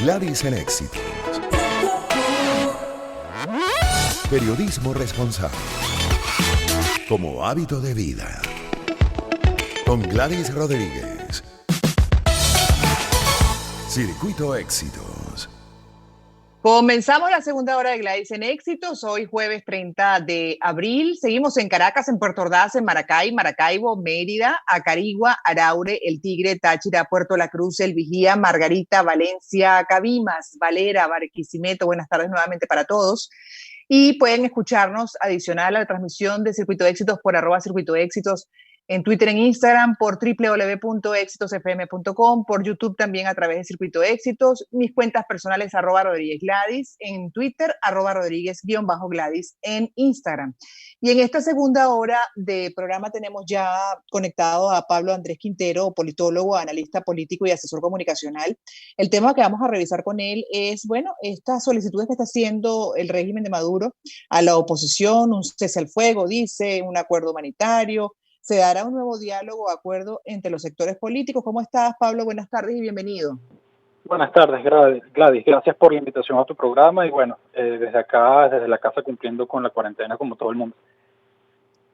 Gladys en Éxitos. Periodismo responsable. Como hábito de vida. Con Gladys Rodríguez. Circuito Éxitos. Comenzamos la segunda hora de Gladys en Éxitos, hoy jueves 30 de abril. Seguimos en Caracas, en Puerto Ordaz, en Maracay, Maracaibo, Mérida, Acarigua, Araure, El Tigre, Táchira, Puerto La Cruz, El Vigía, Margarita, Valencia, Cabimas, Valera, Barquisimeto. Buenas tardes nuevamente para todos. Y pueden escucharnos adicional a la transmisión de Circuito Éxitos por @Circuito Éxitos en Twitter, en Instagram, por www.exitosfm.com, por YouTube también a través de Circuito Éxitos, mis cuentas personales @Rodríguez Gladys en Twitter, @Rodríguez_Gladys en Instagram. Y en esta segunda hora de programa tenemos ya conectado a Pablo Andrés Quintero, politólogo, analista político y asesor comunicacional. El tema que vamos a revisar con él es, estas solicitudes que está haciendo el régimen de Maduro a la oposición, un cese al fuego, dice, un acuerdo humanitario. ¿Se dará un nuevo diálogo o acuerdo entre los sectores políticos? ¿Cómo estás, Pablo? Buenas tardes y bienvenido. Buenas tardes, Gladys. Gracias por la invitación a tu programa y desde acá, desde la casa, cumpliendo con la cuarentena como todo el mundo.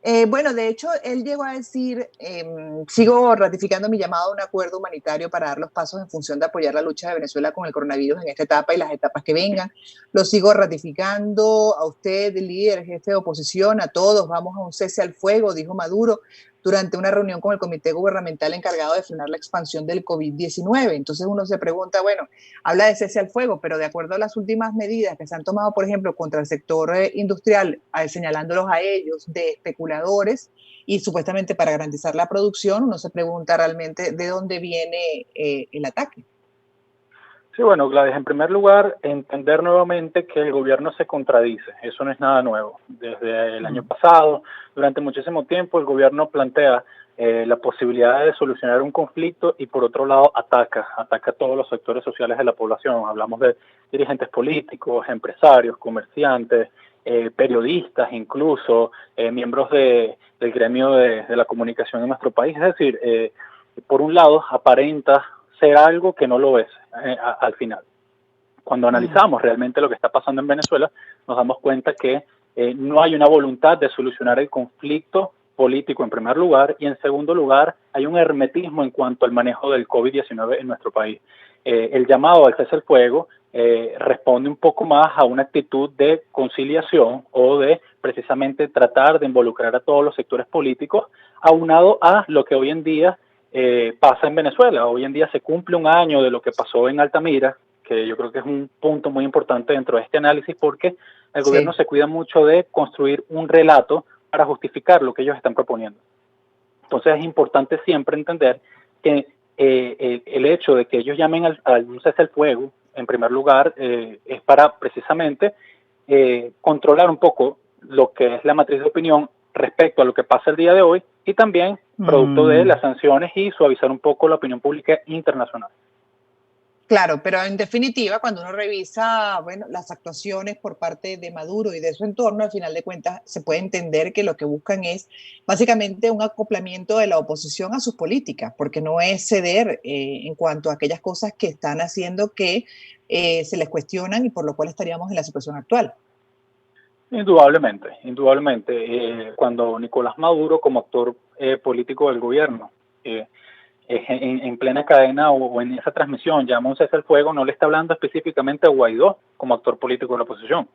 De hecho, él llegó a decir, sigo ratificando mi llamado a un acuerdo humanitario para dar los pasos en función de apoyar la lucha de Venezuela con el coronavirus en esta etapa y las etapas que vengan. Lo sigo ratificando a usted, líder, jefe de oposición, a todos. Vamos a un cese al fuego, dijo Maduro durante una reunión con el comité gubernamental encargado de frenar la expansión del COVID-19. Entonces uno se pregunta, habla de cese al fuego, pero de acuerdo a las últimas medidas que se han tomado, por ejemplo, contra el sector industrial, señalándolos a ellos de especuladores y supuestamente para garantizar la producción, uno se pregunta realmente de dónde viene el ataque. Sí, Gladys, en primer lugar, entender nuevamente que el gobierno se contradice. Eso no es nada nuevo. Desde el año pasado, durante muchísimo tiempo, el gobierno plantea la posibilidad de solucionar un conflicto y, por otro lado, ataca a todos los sectores sociales de la población. Hablamos de dirigentes políticos, empresarios, comerciantes, periodistas, incluso miembros del gremio de la comunicación en nuestro país. Es decir, por un lado, aparenta ser algo que no lo es al final. Cuando analizamos realmente lo que está pasando en Venezuela, nos damos cuenta que no hay una voluntad de solucionar el conflicto político en primer lugar, y en segundo lugar hay un hermetismo en cuanto al manejo del COVID-19 en nuestro país. El llamado al cese al fuego responde un poco más a una actitud de conciliación o de precisamente tratar de involucrar a todos los sectores políticos, aunado a lo que hoy en día pasa en Venezuela. Hoy en día se cumple un año de lo que pasó en Altamira, que yo creo que es un punto muy importante dentro de este análisis, porque el gobierno se cuida mucho de construir un relato para justificar lo que ellos están proponiendo. Entonces es importante siempre entender que el hecho de que ellos llamen al cese al fuego, en primer lugar, es para precisamente controlar un poco lo que es la matriz de opinión respecto a lo que pasa el día de hoy, y también producto de las sanciones, y suavizar un poco la opinión pública internacional. Claro, pero en definitiva, cuando uno revisa las actuaciones por parte de Maduro y de su entorno, al final de cuentas se puede entender que lo que buscan es básicamente un acoplamiento de la oposición a sus políticas, porque no es ceder en cuanto a aquellas cosas que están haciendo que se les cuestionan y por lo cual estaríamos en la situación actual. Indudablemente. Cuando Nicolás Maduro, como actor político del gobierno, en plena cadena o en esa transmisión llama un cese al fuego, no le está hablando específicamente a Guaidó como actor político de la oposición.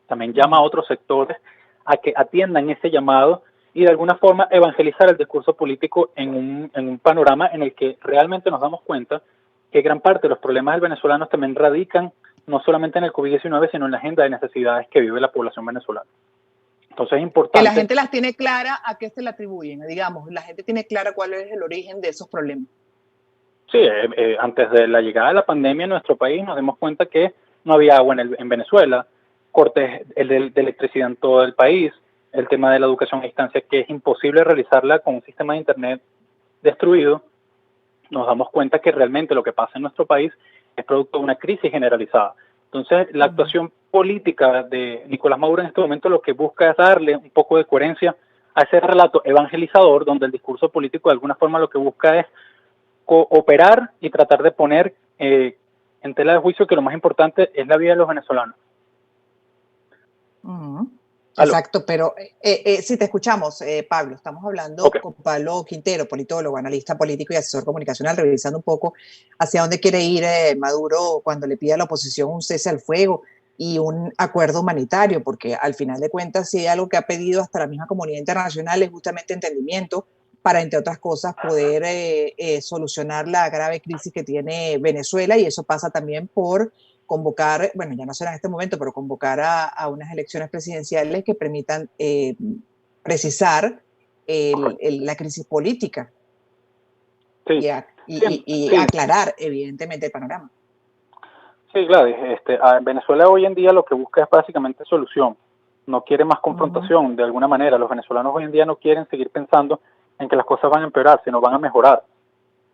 También llama a otros sectores a que atiendan ese llamado y de alguna forma evangelizar el discurso político en un panorama en el que realmente nos damos cuenta que gran parte de los problemas del venezolano también radican no solamente en el COVID-19, sino en la agenda de necesidades que vive la población venezolana. Entonces es importante que la gente las tiene clara a qué se le atribuyen, digamos, la gente tiene clara cuál es el origen de esos problemas. Sí, antes de la llegada de la pandemia en nuestro país nos dimos cuenta que no había agua en Venezuela, cortes de electricidad en todo el país, el tema de la educación a distancia, que es imposible realizarla con un sistema de internet destruido. Nos damos cuenta que realmente lo que pasa en nuestro país es producto de una crisis generalizada. Entonces, la actuación política de Nicolás Maduro en este momento lo que busca es darle un poco de coherencia a ese relato evangelizador, donde el discurso político de alguna forma lo que busca es cooperar y tratar de poner en tela de juicio que lo más importante es la vida de los venezolanos. Exacto, pero si te escuchamos, Pablo, estamos hablando con Pablo Quintero, politólogo, analista político y asesor comunicacional, revisando un poco hacia dónde quiere ir Maduro cuando le pide a la oposición un cese al fuego y un acuerdo humanitario, porque al final de cuentas, si hay algo que ha pedido hasta la misma comunidad internacional es justamente entendimiento para, entre otras cosas, poder solucionar la grave crisis que tiene Venezuela, y eso pasa también por convocar, bueno, ya no será en este momento, pero convocar a unas elecciones presidenciales que permitan precisar la crisis política y aclarar, evidentemente, el panorama. Sí, Gladys, Venezuela hoy en día lo que busca es básicamente solución, no quiere más confrontación de alguna manera. Los venezolanos hoy en día no quieren seguir pensando en que las cosas van a empeorar, sino van a mejorar.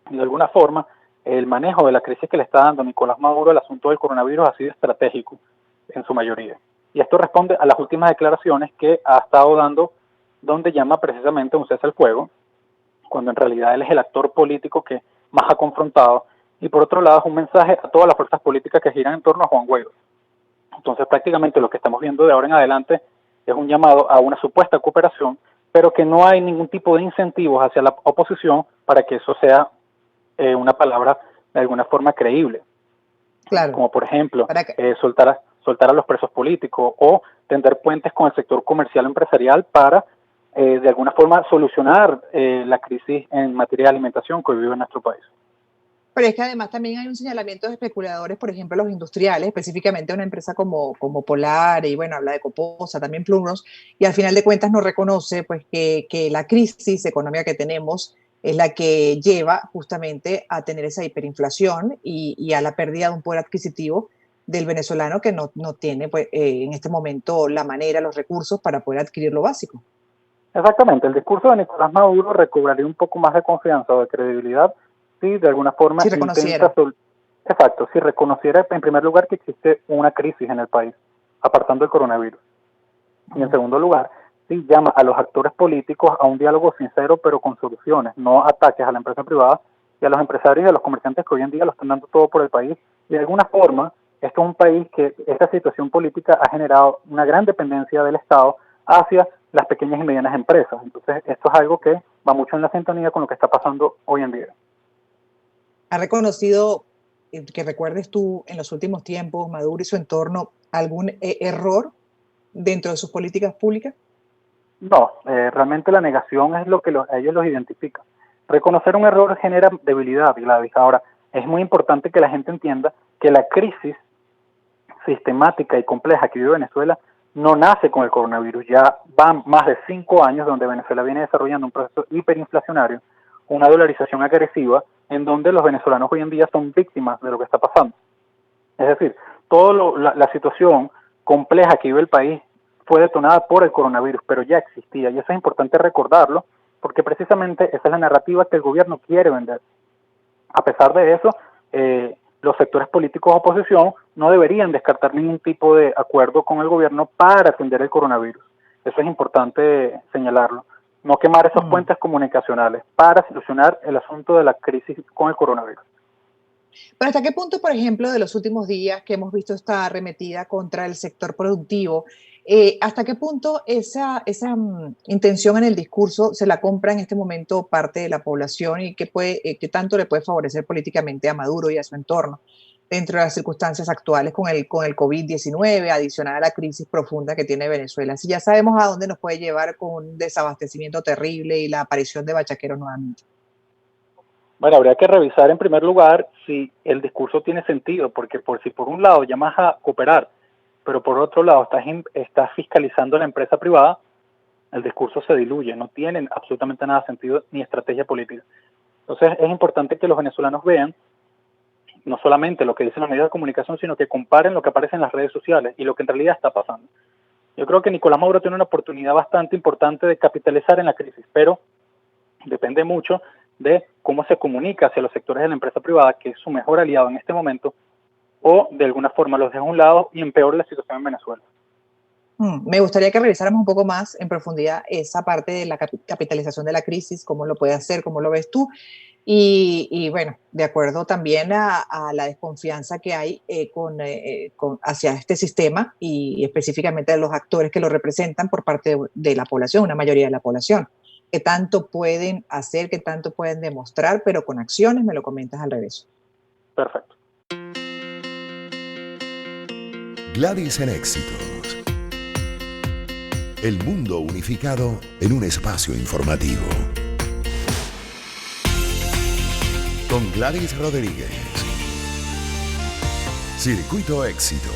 Y de alguna forma, el manejo de la crisis que le está dando Nicolás Maduro al asunto del coronavirus ha sido estratégico en su mayoría. Y esto responde a las últimas declaraciones que ha estado dando, donde llama precisamente a un cese al fuego, cuando en realidad él es el actor político que más ha confrontado. Y por otro lado es un mensaje a todas las fuerzas políticas que giran en torno a Juan Guaidó. Entonces prácticamente lo que estamos viendo de ahora en adelante es un llamado a una supuesta cooperación, pero que no hay ningún tipo de incentivos hacia la oposición para que eso sea una palabra de alguna forma creíble. Claro. Como por ejemplo, soltar a los presos políticos o tender puentes con el sector comercial empresarial para de alguna forma solucionar la crisis en materia de alimentación que hoy vive en nuestro país. Pero es que además también hay un señalamiento de especuladores, por ejemplo, los industriales, específicamente una empresa como Polar, y bueno, habla de Coposa, también Plumros, y al final de cuentas no reconoce pues que la crisis económica que tenemos es la que lleva justamente a tener esa hiperinflación y a la pérdida de un poder adquisitivo del venezolano que no tiene pues, en este momento la manera, los recursos para poder adquirir lo básico. Exactamente, el discurso de Nicolás Maduro recobraría un poco más de confianza o de credibilidad si de alguna forma si reconociera. Si reconociera en primer lugar que existe una crisis en el país, apartando el coronavirus. Y en segundo lugar, si llama a los actores políticos a un diálogo sincero pero con soluciones, no ataques a la empresa privada y a los empresarios y a los comerciantes que hoy en día lo están dando todo por el país. Y de alguna forma, esto es un país que esta situación política ha generado una gran dependencia del Estado hacia las pequeñas y medianas empresas. Entonces, esto es algo que va mucho en la sintonía con lo que está pasando hoy en día. ¿Ha reconocido, que recuerdes tú, en los últimos tiempos, Maduro y su entorno, algún error dentro de sus políticas públicas? No, realmente la negación es lo que ellos los identifican. Reconocer un error genera debilidad, Gladys. Ahora, es muy importante que la gente entienda que la crisis sistemática y compleja que vive Venezuela no nace con el coronavirus. Ya van más de 5 años donde Venezuela viene desarrollando un proceso hiperinflacionario, una dolarización agresiva, en donde los venezolanos hoy en día son víctimas de lo que está pasando. Es decir, toda la situación compleja que vive el país fue detonada por el coronavirus, pero ya existía, y eso es importante recordarlo, porque precisamente esa es la narrativa que el gobierno quiere vender. A pesar de eso, los sectores políticos de oposición no deberían descartar ningún tipo de acuerdo con el gobierno para atender el coronavirus. Eso es importante señalarlo. No quemar esos puentes comunicacionales para solucionar el asunto de la crisis con el coronavirus. Pero ¿hasta qué punto, por ejemplo, de los últimos días que hemos visto esta arremetida contra el sector productivo, hasta qué punto esa intención en el discurso se la compra en este momento parte de la población y qué tanto le puede favorecer políticamente a Maduro y a su entorno dentro de las circunstancias actuales con el COVID-19, adicional a la crisis profunda que tiene Venezuela? Si ya sabemos a dónde nos puede llevar con un desabastecimiento terrible y la aparición de bachaqueros nuevamente. Bueno, habría que revisar en primer lugar si el discurso tiene sentido, porque si por un lado llamas a cooperar, pero por otro lado estás fiscalizando a la empresa privada, el discurso se diluye, no tiene absolutamente nada sentido ni estrategia política. Entonces es importante que los venezolanos vean no solamente lo que dicen los medios de comunicación, sino que comparen lo que aparece en las redes sociales y lo que en realidad está pasando. Yo creo que Nicolás Maduro tiene una oportunidad bastante importante de capitalizar en la crisis, pero depende mucho de cómo se comunica hacia los sectores de la empresa privada, que es su mejor aliado en este momento, o de alguna forma los deja a un lado y empeora la situación en Venezuela. Me gustaría que revisáramos un poco más en profundidad esa parte de la capitalización de la crisis, cómo lo puede hacer, cómo lo ves tú. Y bueno, de acuerdo también a la desconfianza que hay hacia este sistema y específicamente de los actores que lo representan por parte de la población, una mayoría de la población. ¿Qué tanto pueden hacer, qué tanto pueden demostrar, pero con acciones? Me lo comentas al regreso. Perfecto. Gladys en Éxitos. El mundo unificado en un espacio informativo. Con Gladys Rodríguez. Circuito Éxitos.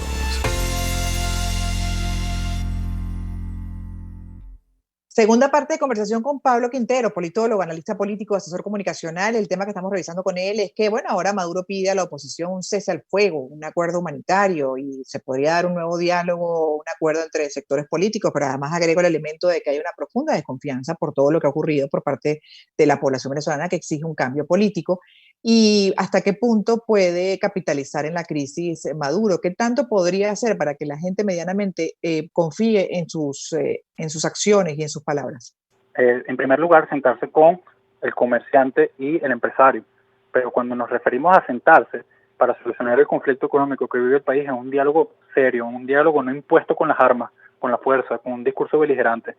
Segunda parte de conversación con Pablo Quintero, politólogo, analista político, asesor comunicacional. El tema que estamos revisando con él es que, bueno, ahora Maduro pide a la oposición un cese al fuego, un acuerdo humanitario, y se podría dar un nuevo diálogo, un acuerdo entre sectores políticos, pero además agrego el elemento de que hay una profunda desconfianza por todo lo que ha ocurrido por parte de la población venezolana que exige un cambio político. Y hasta qué punto puede capitalizar en la crisis Maduro, qué tanto podría hacer para que la gente medianamente confíe en sus acciones y en sus palabras. En primer lugar, sentarse con el comerciante y el empresario, pero cuando nos referimos a sentarse para solucionar el conflicto económico que vive el país, es un diálogo serio, un diálogo no impuesto con las armas, con la fuerza, con un discurso beligerante.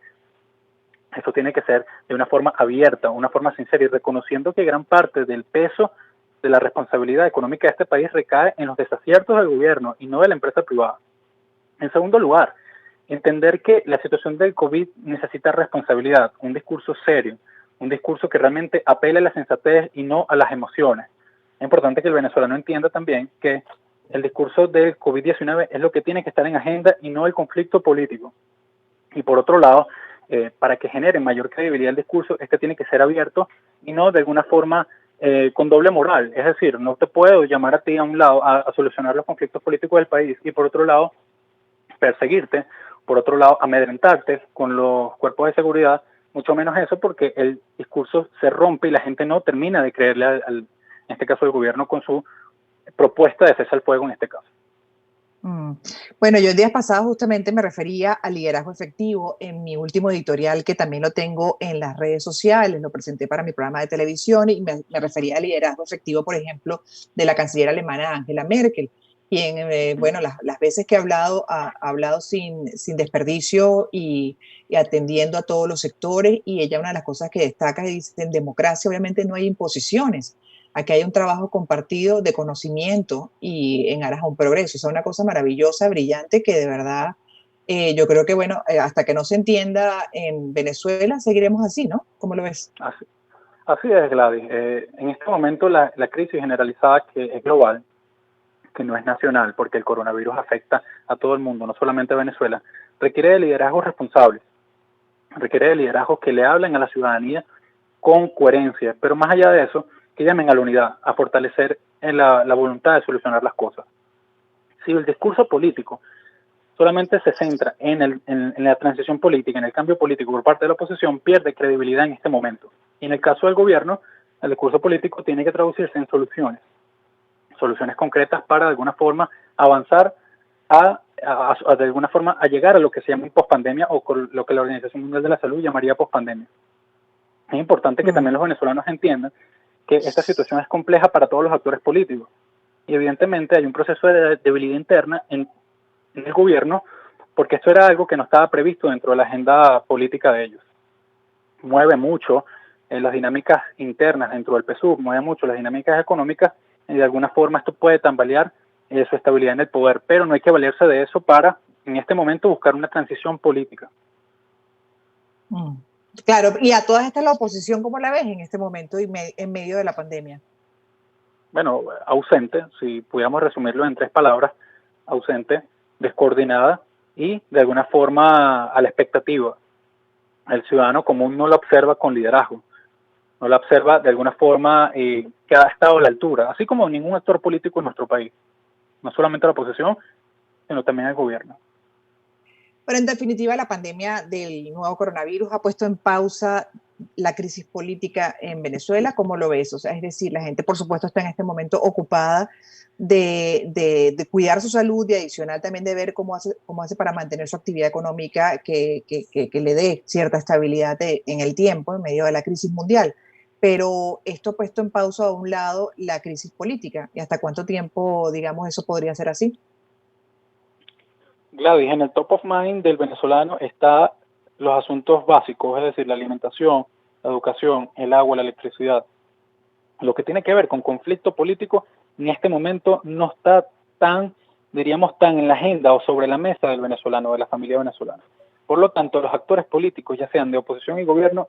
Eso tiene que ser de una forma abierta, una forma sincera y reconociendo que gran parte del peso de la responsabilidad económica de este país recae en los desaciertos del gobierno y no de la empresa privada. En segundo lugar, entender que la situación del COVID necesita responsabilidad, un discurso serio, un discurso que realmente apele a la sensatez y no a las emociones. Es importante que el venezolano entienda también que el discurso del COVID-19 es lo que tiene que estar en agenda y no el conflicto político. Y por otro lado, para que genere mayor credibilidad el discurso, este tiene que ser abierto y no de alguna forma con doble moral. Es decir, no te puedo llamar a ti a un lado a solucionar los conflictos políticos del país y por otro lado perseguirte, por otro lado amedrentarte con los cuerpos de seguridad, mucho menos eso, porque el discurso se rompe y la gente no termina de creerle en este caso al gobierno con su propuesta de cese al fuego en este caso. Bueno, yo el día pasado justamente me refería al liderazgo efectivo en mi último editorial, que también lo tengo en las redes sociales, lo presenté para mi programa de televisión y me refería al liderazgo efectivo, por ejemplo, de la canciller alemana Angela Merkel, quien, bueno, las veces que ha hablado sin desperdicio y atendiendo a todos los sectores, y ella una de las cosas que destaca es que en democracia obviamente no hay imposiciones. Aquí hay un trabajo compartido de conocimiento y en aras a un progreso. O sea, una cosa maravillosa, brillante, que de verdad yo creo que, bueno, hasta que no se entienda en Venezuela, seguiremos así, ¿no? ¿Cómo lo ves? Así es, Gladys. En este momento la crisis generalizada, que es global, que no es nacional, porque el coronavirus afecta a todo el mundo, no solamente a Venezuela, requiere de liderazgos responsables, requiere de liderazgos que le hablen a la ciudadanía con coherencia, pero más allá de eso, que llamen a la unidad, a fortalecer en la voluntad de solucionar las cosas. Si el discurso político solamente se centra en la transición política, en el cambio político por parte de la oposición, pierde credibilidad en este momento. Y en el caso del gobierno, el discurso político tiene que traducirse en soluciones concretas para de alguna forma avanzar de alguna forma a llegar a lo que se llama pospandemia o lo que la Organización Mundial de la Salud llamaría pospandemia. Es importante que también los venezolanos entiendan que esta situación es compleja para todos los actores políticos y evidentemente hay un proceso de debilidad interna en el gobierno porque esto era algo que no estaba previsto dentro de la agenda política de ellos. Mueve mucho las dinámicas internas dentro del PSUV, mueve mucho las dinámicas económicas y de alguna forma esto puede tambalear su estabilidad en el poder, pero no hay que valerse de eso para en este momento buscar una transición política. Claro, y a todas estas la oposición, ¿cómo la ves en este momento y en medio de la pandemia? Bueno, ausente, si pudiéramos resumirlo en 3 palabras, ausente, descoordinada y de alguna forma a la expectativa. El ciudadano común no la observa con liderazgo, no la observa de alguna forma que ha estado a la altura, así como ningún actor político en nuestro país, no solamente la oposición, sino también el gobierno. Pero en definitiva, la pandemia del nuevo coronavirus ha puesto en pausa la crisis política en Venezuela. ¿Cómo lo ves? O sea, es decir, la gente, por supuesto, está en este momento ocupada de cuidar su salud y adicional también de ver cómo hace para mantener su actividad económica que le dé cierta estabilidad en el tiempo, en medio de la crisis mundial. pero esto ha puesto en pausa a un lado la crisis política. ¿Y hasta cuánto tiempo, digamos, eso podría ser así? Gladys, en el top of mind del venezolano está los asuntos básicos, es decir, la alimentación, la educación, el agua, la electricidad. Lo que tiene que ver con conflicto político en este momento no está tan, diríamos, tan en la agenda o sobre la mesa del venezolano, de la familia venezolana. Por lo tanto, los actores políticos, ya sean de oposición y gobierno,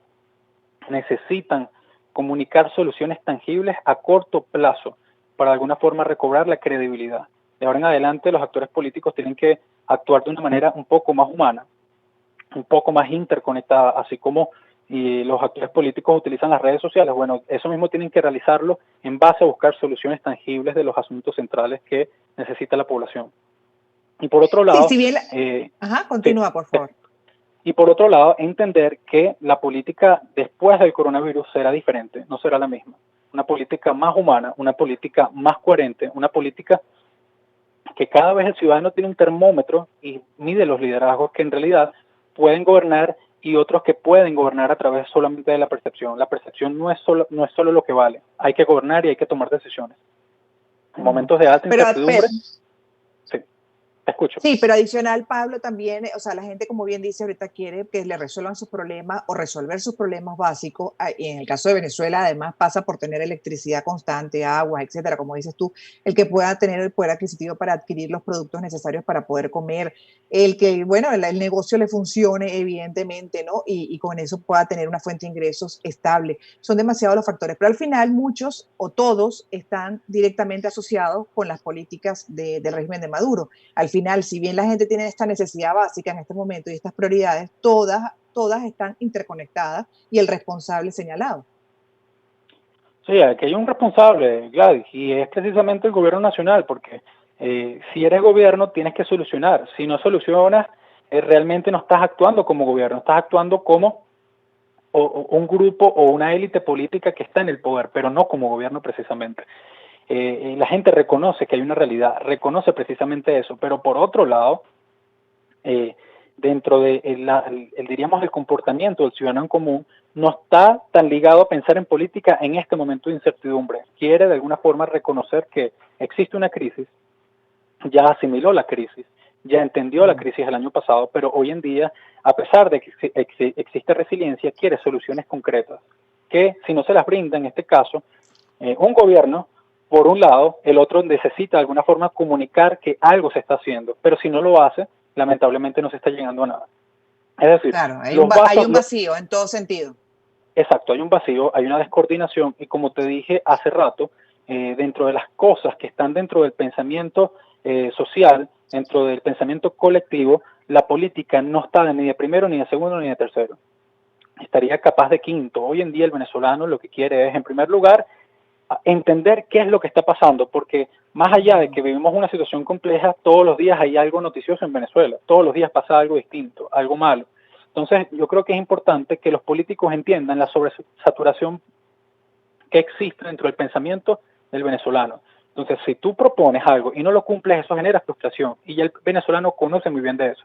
necesitan comunicar soluciones tangibles a corto plazo para de alguna forma recobrar la credibilidad. De ahora en adelante, los actores políticos tienen que actuar de una manera un poco más humana, un poco más interconectada, así como los actores políticos utilizan las redes sociales. Bueno, eso mismo tienen que realizarlo en base a buscar soluciones tangibles de los asuntos centrales que necesita la población. Y por otro lado... Sí, si bien continúa, por favor. Y por otro lado, entender que la política después del coronavirus será diferente, no será la misma. Una política más humana, una política más coherente, una política que cada vez el ciudadano tiene un termómetro y mide los liderazgos que en realidad pueden gobernar y otros que pueden gobernar a través solamente de la percepción. La percepción no es solo lo que vale. Hay que gobernar y hay que tomar decisiones. En momentos de alta incertidumbre... Te escucho. Sí, pero adicional, Pablo, también, o sea, la gente, como bien dice, ahorita quiere que le resuelvan sus problemas o resolver sus problemas básicos. Y en el caso de Venezuela, además, pasa por tener electricidad constante, agua, etcétera. Como dices tú, el que pueda tener el poder adquisitivo para adquirir los productos necesarios para poder comer, el que, bueno, el negocio le funcione, evidentemente, ¿no? Y con eso pueda tener una fuente de ingresos estable. Son demasiados los factores, pero al final muchos o todos están directamente asociados con las políticas del régimen de Maduro. Al final, si bien la gente tiene esta necesidad básica en este momento y estas prioridades, todas están interconectadas y el responsable señalado. Sí, aquí hay un responsable, Gladys, y es precisamente el gobierno nacional, porque si eres gobierno tienes que solucionar. Si no solucionas, realmente no estás actuando como gobierno, estás actuando como un grupo o una élite política que está en el poder, pero no como gobierno precisamente. La gente reconoce que hay una realidad, reconoce precisamente eso, pero por otro lado, dentro de diríamos el comportamiento del ciudadano en común, no está tan ligado a pensar en política en este momento de incertidumbre. Quiere de alguna forma reconocer que existe una crisis, ya asimiló la crisis, ya entendió la crisis el año pasado, pero hoy en día, a pesar de que existe resiliencia, quiere soluciones concretas, que si no se las brinda, en este caso, un gobierno, por un lado, el otro necesita de alguna forma comunicar que algo se está haciendo, pero si no lo hace, lamentablemente no se está llegando a nada. Es decir, claro, hay un vacío en todo sentido. Exacto, hay un vacío, hay una descoordinación y como te dije hace rato, dentro de las cosas que están dentro del pensamiento social, dentro del pensamiento colectivo, la política no está ni de primero, ni de segundo, ni de tercero. Estaría capaz de quinto. Hoy en día el venezolano lo que quiere es, en primer lugar, entender qué es lo que está pasando, porque más allá de que vivimos una situación compleja, todos los días hay algo noticioso en Venezuela, todos los días pasa algo distinto, algo malo. Entonces yo creo que es importante que los políticos entiendan la sobresaturación que existe dentro del pensamiento del venezolano. Entonces si tú propones algo y no lo cumples, eso genera frustración, y ya el venezolano conoce muy bien de eso.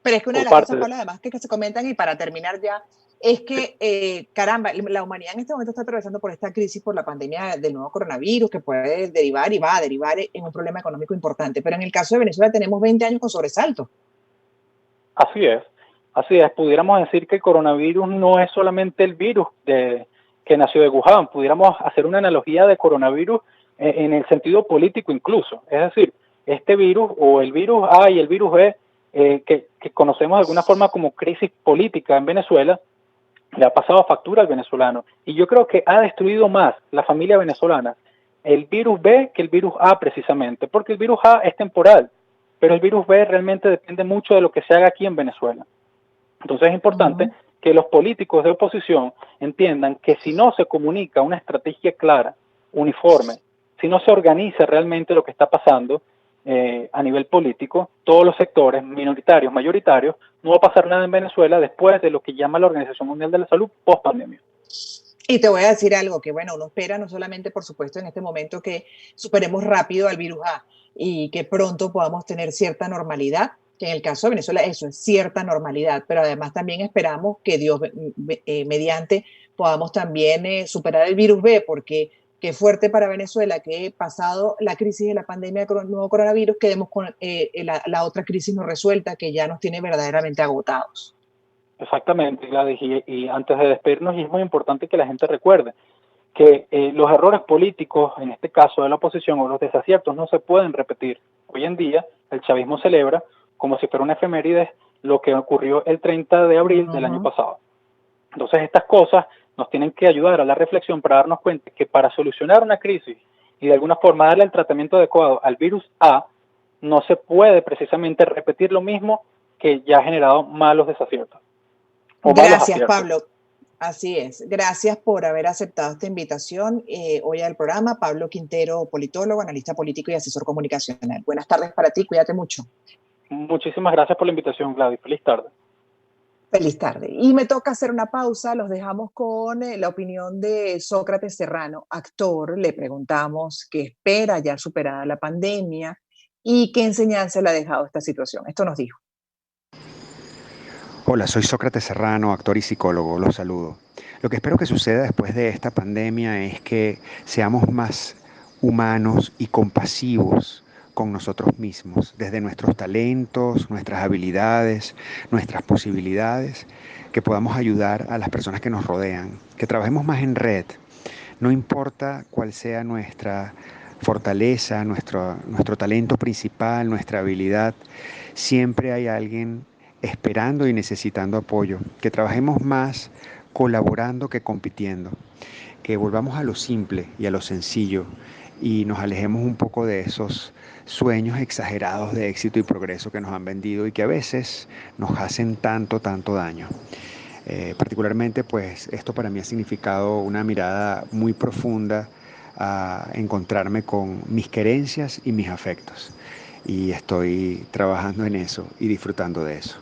Pero es que una de las cosas, Pablo, además que se comentan, y para terminar ya, es que, caramba, la humanidad en este momento está atravesando por esta crisis, por la pandemia del nuevo coronavirus, que puede derivar y va a derivar en un problema económico importante. Pero en el caso de Venezuela tenemos 20 años con sobresalto. Así es. Pudiéramos decir que el coronavirus no es solamente el virus que nació de Wuhan. Pudiéramos hacer una analogía de coronavirus en el sentido político incluso. Es decir, este virus o el virus A y el virus B, que conocemos de alguna forma como crisis política en Venezuela, le ha pasado factura al venezolano. Y yo creo que ha destruido más la familia venezolana el virus B que el virus A precisamente, porque el virus A es temporal, pero el virus B realmente depende mucho de lo que se haga aquí en Venezuela. Entonces es importante que los políticos de oposición entiendan que si no se comunica una estrategia clara, uniforme, si no se organiza realmente lo que está pasando a nivel político, todos los sectores, minoritarios, mayoritarios, no va a pasar nada en Venezuela después de lo que llama la Organización Mundial de la Salud post-pandemia. Y te voy a decir algo, que bueno, uno espera no solamente, por supuesto, en este momento que superemos rápido al virus A y que pronto podamos tener cierta normalidad, que en el caso de Venezuela eso es cierta normalidad, pero además también esperamos que Dios mediante podamos también superar el virus B, porque qué fuerte para Venezuela que pasado la crisis de la pandemia del nuevo coronavirus, quedemos con la otra crisis no resuelta que ya nos tiene verdaderamente agotados. Exactamente, Gladys, y antes de despedirnos, es muy importante que la gente recuerde que los errores políticos, en este caso de la oposición, o los desaciertos, no se pueden repetir. Hoy en día, el chavismo celebra, como si fuera una efeméride, lo que ocurrió el 30 de abril del año pasado. Entonces, estas cosas nos tienen que ayudar a la reflexión para darnos cuenta que para solucionar una crisis y de alguna forma darle el tratamiento adecuado al virus A, no se puede precisamente repetir lo mismo que ya ha generado malos desaciertos. Gracias, Pablo. Así es. Gracias por haber aceptado esta invitación hoy al programa. Pablo Quintero, politólogo, analista político y asesor comunicacional. Buenas tardes para ti, cuídate mucho. Muchísimas gracias por la invitación, Gladys. Feliz tarde. Feliz tarde. Y me toca hacer una pausa. Los dejamos con la opinión de Sócrates Serrano, actor. Le preguntamos qué espera ya superada la pandemia y qué enseñanza le ha dejado esta situación. Esto nos dijo. Hola, soy Sócrates Serrano, actor y psicólogo. Los saludo. Lo que espero que suceda después de esta pandemia es que seamos más humanos y compasivos con nosotros mismos, desde nuestros talentos, nuestras habilidades, nuestras posibilidades, que podamos ayudar a las personas que nos rodean, que trabajemos más en red. No importa cuál sea nuestra fortaleza, nuestro talento principal, nuestra habilidad, siempre hay alguien esperando y necesitando apoyo, que trabajemos más colaborando que compitiendo, que volvamos a lo simple y a lo sencillo y nos alejemos un poco de esos sueños exagerados de éxito y progreso que nos han vendido y que a veces nos hacen tanto daño. Particularmente, pues esto para mí ha significado una mirada muy profunda a encontrarme con mis querencias y mis afectos. Y estoy trabajando en eso y disfrutando de eso.